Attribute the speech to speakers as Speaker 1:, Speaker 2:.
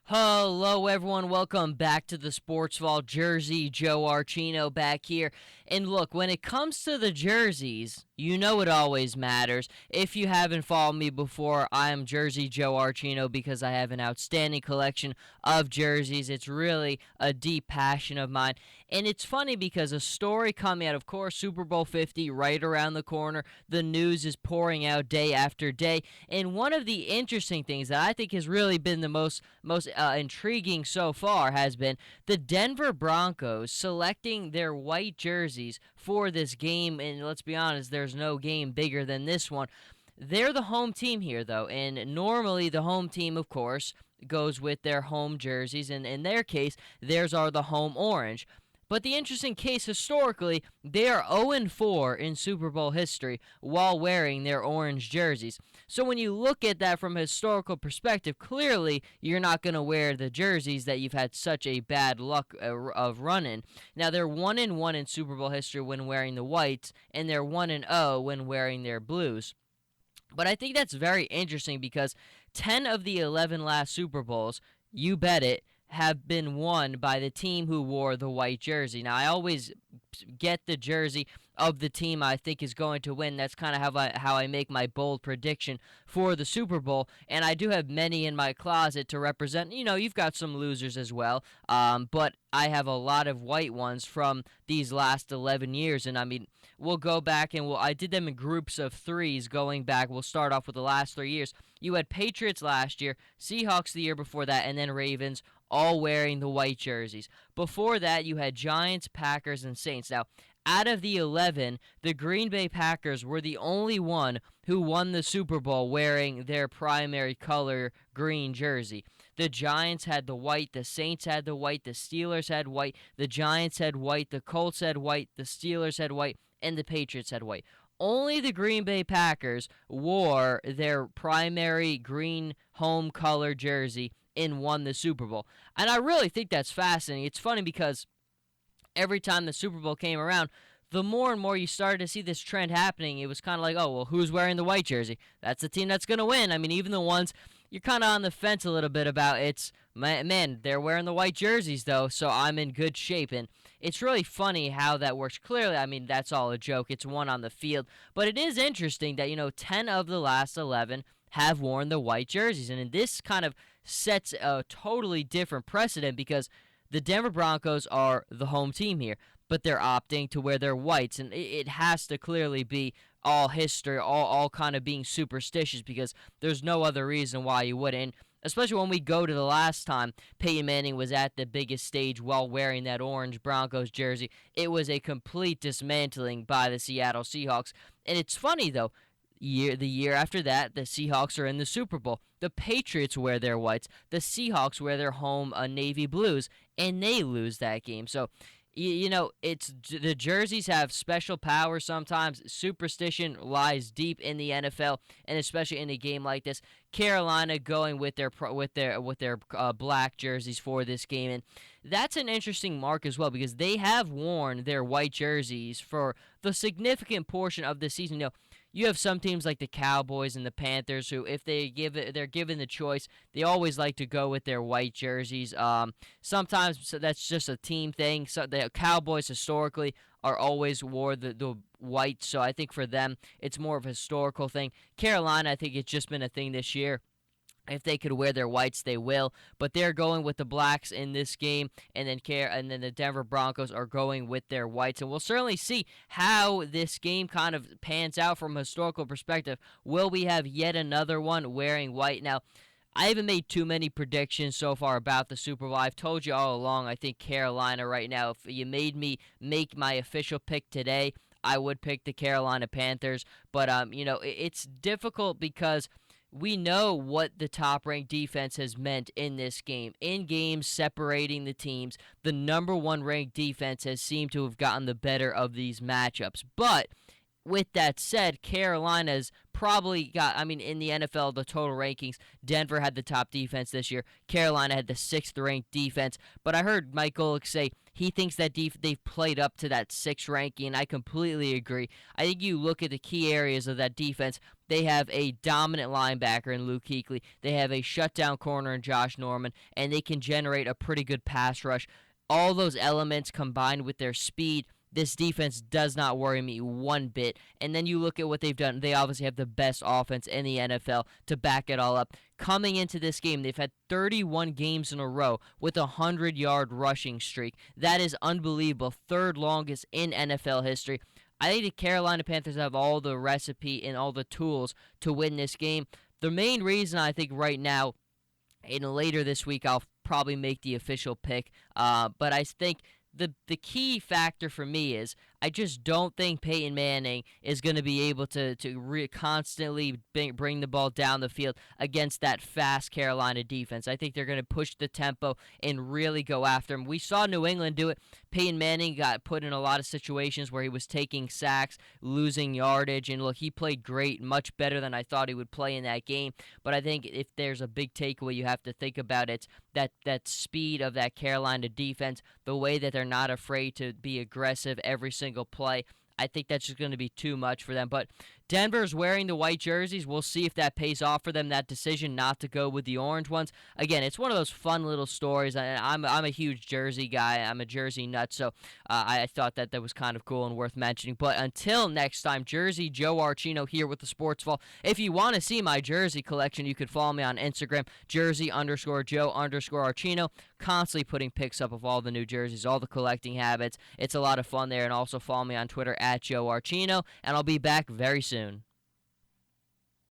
Speaker 1: Hello, everyone. Welcome back to the Sports Vault. Jersey Joe Archino back here. And look, when it comes to the jerseys, you know it always matters. If you haven't followed me before, I am Jersey Joe Archino because I have an outstanding collection of jerseys. It's really a deep passion of mine. And it's funny because a story coming out, of course, Super Bowl 50 right around the corner. The news is pouring out day after day. And one of the interesting things that I think has really been the most intriguing so far has been the Denver Broncos selecting their white jerseys for this game. And let's be honest, there's no game bigger than this one. They're the home team here, though, and normally the home team, of course, goes with their home jerseys, and in their case, theirs are the home orange. But the interesting case historically, they are 0-4 in Super Bowl history while wearing their orange jerseys. So when you look at that from a historical perspective, clearly you're not going to wear the jerseys that you've had such a bad luck of running. Now they're 1-1 in Super Bowl history when wearing the whites, and they're 1-0 when wearing their blues. But I think that's very interesting because 10 of the 11 last Super Bowls, you bet it, have been won by the team who wore the white jersey. Now, I always get the jersey of the team I think is going to win. That's kind of how I make my bold prediction for the Super Bowl. And I do have many in my closet to represent. You know, you've got some losers as well. But I have a lot of white ones from these last 11 years. And I mean, we'll go back and I did them in groups of threes going back. We'll start off with the last 3 years. You had Patriots last year, Seahawks the year before that, and then Ravens, all wearing the white jerseys. Before that, you had Giants, Packers, and Saints. Now, out of the 11, the Green Bay Packers were the only one who won the Super Bowl wearing their primary color green jersey. The Giants had the white, the Saints had the white, the Steelers had white, the Giants had white, the Colts had white, the Steelers had white, and the Patriots had white. Only the Green Bay Packers wore their primary green home color jersey and won the Super Bowl. And I really think that's fascinating. It's funny because every time the Super Bowl came around, the more and more you started to see this trend happening, it was kind of like, oh, well, who's wearing the white jersey? That's the team that's going to win. I mean, even the ones you're kind of on the fence a little bit about, it's, man, they're wearing the white jerseys, though, so I'm in good shape. And it's really funny how that works. Clearly, I mean, that's all a joke. It's one on the field. But it is interesting that, 10 of the last 11 have worn the white jerseys. And this kind of sets a totally different precedent because the Denver Broncos are the home team here, but they're opting to wear their whites, and it has to clearly be all history, all kind of being superstitious because there's no other reason why you wouldn't. Especially when we go to the last time Peyton Manning was at the biggest stage while wearing that orange Broncos jersey, it was a complete dismantling by the Seattle Seahawks. And it's funny, though, the year after that, the Seahawks are in the Super Bowl. The Patriots wear their whites. The Seahawks wear their home navy blues, and they lose that game. So, it's the jerseys have special power sometimes. Superstition lies deep in the NFL, and especially in a game like this. Carolina going with their black jerseys for this game, and that's an interesting mark as well because they have worn their white jerseys for the significant portion of the season. You have some teams like the Cowboys and the Panthers who, if they're given the choice, they always like to go with their white jerseys. Sometimes that's just a team thing. So the Cowboys historically are always wore the white, so I think for them it's more of a historical thing. Carolina, I think it's just been a thing this year. If they could wear their whites, they will. But they're going with the blacks in this game, and then the Denver Broncos are going with their whites. And we'll certainly see how this game kind of pans out from a historical perspective. Will we have yet another one wearing white? Now, I haven't made too many predictions so far about the Super Bowl. I've told you all along, I think Carolina right now. If you made me make my official pick today, I would pick the Carolina Panthers. But, it's difficult because we know what the top-ranked defense has meant in this game. In games separating the teams, the number one ranked defense has seemed to have gotten the better of these matchups. But With that said, Carolina's probably got, in the NFL, the total rankings, Denver had the top defense this year. Carolina had the sixth ranked defense. But I heard Mike Golick say he thinks that they've played up to that sixth ranking, and I completely agree. I think you look at the key areas of that defense. They have a dominant linebacker in Luke Kuechly. They have a shutdown corner in Josh Norman, and they can generate a pretty good pass rush. All those elements combined with their speed, this defense does not worry me one bit. And then you look at what they've done. They obviously have the best offense in the NFL to back it all up. Coming into this game, they've had 31 games in a row with a 100-yard rushing streak. That is unbelievable. Third longest in NFL history. I think the Carolina Panthers have all the recipe and all the tools to win this game. The main reason I think right now, and later this week I'll probably make the official pick, but I think the key factor for me is I just don't think Peyton Manning is going to be able to constantly bring the ball down the field against that fast Carolina defense. I think they're going to push the tempo and really go after him. We saw New England do it. Peyton Manning got put in a lot of situations where he was taking sacks, losing yardage, and look, he played great, much better than I thought he would play in that game. But I think if there's a big takeaway you have to think about, it's that speed of that Carolina defense, the way that they're not afraid to be aggressive every single play. I think that's just going to be too much for them. But Denver's wearing the white jerseys. We'll see if that pays off for them, that decision not to go with the orange ones. Again, it's one of those fun little stories. I'm a huge jersey guy. I'm a jersey nut, so I thought that was kind of cool and worth mentioning. But until next time, Jersey Joe Archino here with the Sports Vault. If you want to see my jersey collection, you could follow me on Instagram, Jersey_Joe_Archino. Constantly putting pics up of all the new jerseys, all the collecting habits. It's a lot of fun there. And also follow me on Twitter @Joe Archino. And I'll be back very soon.